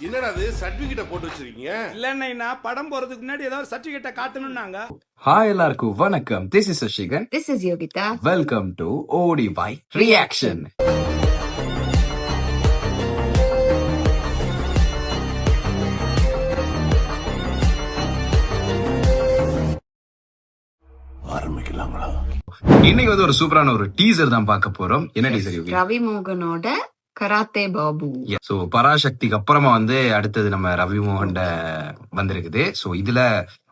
என்னடா அது சர்டிபிகேட்ட போட்டு வச்சிருக்கீங்க? இல்லன்னா படம் போறதுக்கு முன்னாடி ஏதாவது சர்டிபிகேட்ட காட்டணும்னாங்க. ஹாய் எல்லாருக்கும் வணக்கம். This is சசிகன். This is Yogita. Welcome to ஓடி பை ரியாக்ஷன். ஆரம்பிக்கலாங்களா? இன்னைக்கு வந்து ஒரு சூப்பரான ஒரு டீசர் தான் பார்க்க போறோம். என்ன டீசர் யோகி? ரவி மோகனோட கராத்தே பாபு. சோ பராசக்திக்கு அப்புறமா வந்து அடுத்தது நம்ம ரவி மோகன் வந்திருக்குது. சோ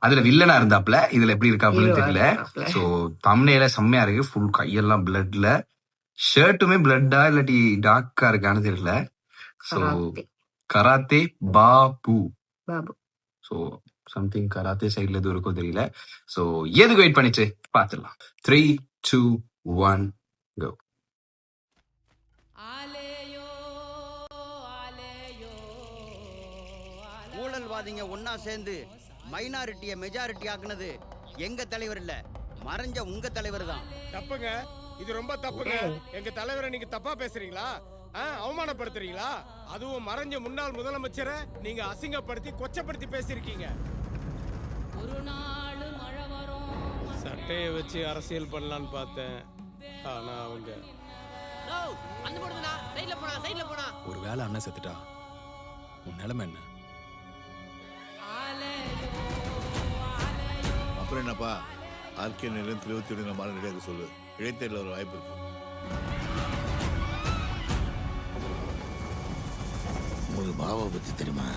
அதுல வில்லனா இருந்தாப்ல, இதுல எப்படி இருக்காப்லன்னு தெரியல. சோ தம்ப்நெயில செம்மையா இருக்கு. ஃபுல் கையெல்லாம் பிளட்ல, ஷர்ட்டுமே பிளட்டா இல்லாட்டி டார்க்கா இருக்கான்னு தெரியல. So karate Babu. So something karate சைட்ல எதுவும் இருக்கோ தெரியல. சோ எதுக்கு வெயிட் பண்ணிட்டு பாத்துடலாம். 3, 2, 1 go. ஊழல்வாதிங்க ஒன்னா சேர்ந்து மைனாரிட்டிய மெஜாரிட்டி ஆக்குனது எங்க தலைவர் இல்ல, மறைஞ்ச உங்க தலைவர் தான். தப்புங்க, இது ரொம்ப தப்புங்க. எங்க தலைவரை நீங்க தப்பா பேசுறீங்களா? அவமானப்படுத்துறீங்களா? அதுவும் மறைஞ்ச முன்னாள் முதலமைச்சரை நீங்க அசிங்கப்படுத்தி கொச்சப்படுத்தி பேசிருக்கீங்க. சட்டையை வச்சு அரசியல் பண்ணலான்னு பார்த்தேன். ஆனா அவங்க ஒரு வேலை அண்ணன் செத்துட்டா உன் நிலைமை என்ன? அப்புறம் என்னப்பா, ஆர்கே நிலையத்தில் 27 நம்ம ரெடியாக சொல்லு. இடைத்தேர்தல் ஒரு வாய்ப்பு இருக்கு. உங்களுக்கு பாபாவை பற்றி தெரியுமா?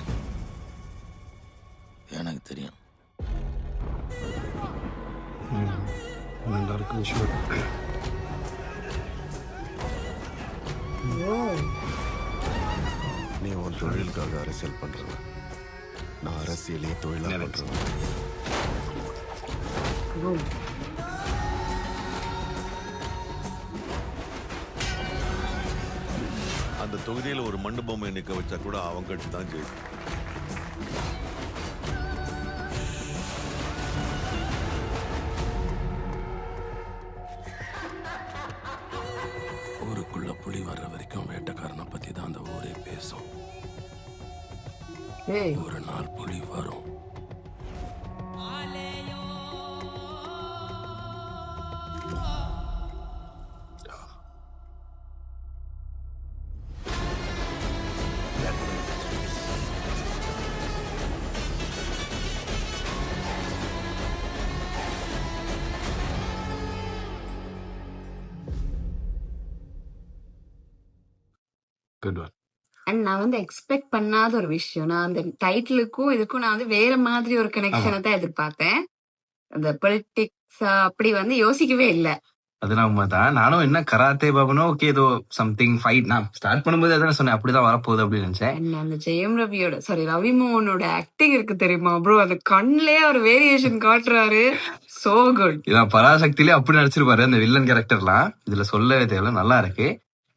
எனக்கு தெரியும். நீ உன் தொழிலுக்காக அரசியல் பண்றவ, நான் அரசியலே தொழிலா பண்றவன். அந்த தொகுதியில் ஒரு மண்டு பொம்மை நிக்க வச்சா கூட அவன் கட்சி தான் ஜெயிக்கும். ஊருக்குள்ள புலி வர்ற வரைக்கும் வேட்டைக்காரனை பத்தி தான் அந்த ஊரே பேசும். ஒரு நாள் புலி வரும். Good one. அண்ட் நான் வந்து எக்ஸ்பெக்ட் பண்ணாத ஒரு விஷயம், நான் அந்த டைட்டிலுக்கும் இதுக்கும் நான் வந்து வேற மாதிரி ஒரு கனெக்ஷனை தான் எதிர்பார்த்தேன். அந்த பொலிட்டிக்ஸ் அப்படி வந்து யோசிக்கவே இல்லை. அதெல்லாம் உண்மைதான். நானும் என்ன கராத்தே பாபுனோ ஓகே ஏதோ சம்திங் ஃபைட், நான் ஸ்டார்ட் பண்ணும்போது அதான் சொன்னேன் அப்படிதான் வரப்போகுது அப்படின்னு நினைச்சேன். அந்த ஜெயம் ரவி மோகனோட ஆக்டிங் இருக்கு தெரியுமா ப்ரோ? அந்த கண்ணிலே ஒரு வேரியேஷன் காட்டுறாரு. So good. இதான் பராசக்திலே அப்படி நடிச்சிருப்பாரு அந்த வில்லன் கேரக்டர்லாம். இதுல சொல்லவே தேவையில்ல, நல்லா இருக்கு.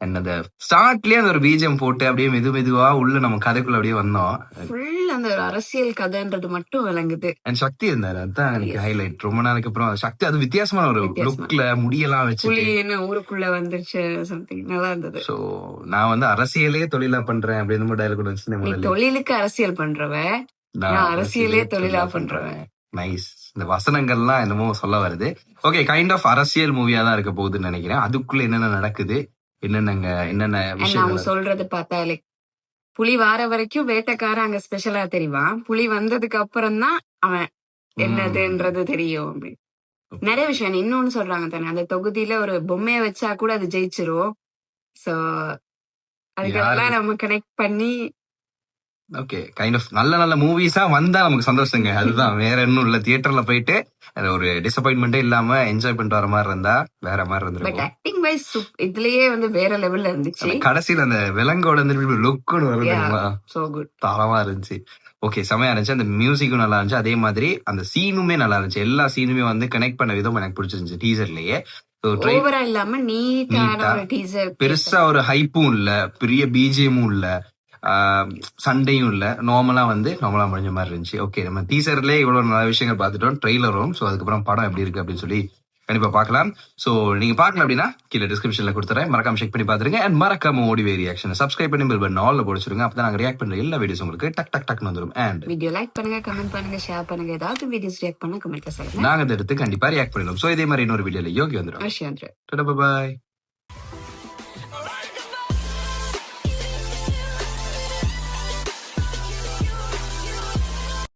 அந்த ஸ்டார்ட்லயே அந்த ஒரு பீஜம் போட்டு அப்படியே மெதுவா உள்ள நம்ம கதைக்குள்ள அப்படியே வந்தோம். ஃபுல் அந்த ஒரு அரசியல் கதைன்றது மட்டும் விளங்குது. அண்ட் சக்தி இருந்தாரு, அதுதான் எனக்கு ஹைலைட். ரொம்ப நாளைக்கு அப்புறம் சக்தி, அது வித்தியாசமான ஒரு லுக்ல முடியெல்லாம் வச்சு ஊருக்குள்ள வந்துருச்சு, சம்திங் நல்லா இருந்தது. சோ நான் வந்து அரசியலே தொழிலா பண்றேன் அப்படின்னு டைலாக் வச்சு, தொழிலுக்கு அரசியல் பண்றவ, நான் அரசியலே தொழிலா பண்றவன். நைஸ். இந்த வசனங்கள்லாம் என்னமோ சொல்ல வருது. ஓகே, கைண்ட் ஆஃப் அரசியல் மூவியா தான் இருக்க போகுதுன்னு நினைக்கிறேன். அதுக்குள்ள என்னென்ன நடக்குது, என்னென்ன விஷயம் சொல்றது பார்த்தா, லைக் புலி வார வரைக்கும் வேட்டைக்காரன் அங்க ஸ்பெஷலா தெரிவான். புலி வந்ததுக்கு அப்புறம் தான் அவன் என்னதுன்றது தெரியும். நிறைய விஷயம் இன்னொன்னு சொல்றாங்க தானே, அந்த தொகுதியில ஒரு பொம்மைய வச்சா கூட அது ஜெயிச்சிரும். சோ அதுக்கெல்லாம் நம்ம கனெக்ட் பண்ணி ஓகே, கைண்ட் ஆஃப் நல்ல மூவிஸா வந்தா நமக்கு சந்தோஷங்க. அதுதான், வேற இன்னும் இல்ல. தியேட்டர்ல போயிட்டு ஒரு டிசப்பாயின்மெண்டே இல்லாம என்ஜாய் பண்ணிட்டு வர மாதிரி இருந்தா வேற மாதிரி இருந்திருக்கும். ஆக்டிங் வைஸ் இதுலயே வந்து வேற லெவல்ல இருந்துச்சு. கடைசியில அந்த விலங்கோட லுக்குன்னு வருதுங்களா, சோ குட், தரமா இருந்துச்சு. ஓகே, செமையா இருந்துச்சு. அந்த மியூசிக்கும் நல்லா இருந்துச்சு, அதே மாதிரி அந்த சீனுமே நல்லா இருந்துச்சு. எல்லா சீனுமே வந்து கனெக்ட் பண்ண விதம் எனக்கு பிடிச்சிருந்துச்சு டீசர்லயே. இல்லாம நீட்டான ஒரு டீசர், பெருசா ஒரு ஹைப்பும் இல்ல, பெரிய பிஜிஎமும் இல்ல, சண்டையும் இல்ல, நார்மலா முடிஞ்ச மாதிரி இருந்துச்சு. ஓகே, நம்ம டீசர்லயே இவ்வளவு நல்ல விஷயங்கள் பார்த்துட்டோம், ட்ரெய்லரும். சோ அதுக்கப்புறம் படம் எப்படி இருக்கு அப்படின்னு சொல்லி கண்டிப்பா பார்க்கலாம். சோ நீங்க பார்க்கல அப்படின்னா கீழே டிஸ்கிரிப்ஷன்ல கொடுத்துறேன், மறக்காம செக் பண்ணி பாத்துருங்க. அண்ட் மறக்காம ஓடிவே ரியாக்ஷன் சப்ஸ்கிரைப் பண்ணி பெல் பட்டன் ஆல்ல போடுச்சுருங்க. அப்பதான் நாங்க ரியாக்ட் பண்ற எல்லா வீடியோஸ் உங்களுக்கு டக் டக் டக்னு வந்துடும். அண்ட் வீடியோ லைக் பண்ணுங்க, கமெண்ட் பண்ணுங்க, ஷேர் பண்ணுங்க. ஏதாவது வீடியோஸ் ரியாக்ட் பண்ண கமெண்ட்ல சொல்லுங்க. நாங்க அதை எடுத்து கண்டிப்பா ரியாக்ட் பண்ணிடுவோம். சோ இதே மாதிரி இன்னொரு வீடியோல யோகி வந்துடும். அவசியம். பாய்.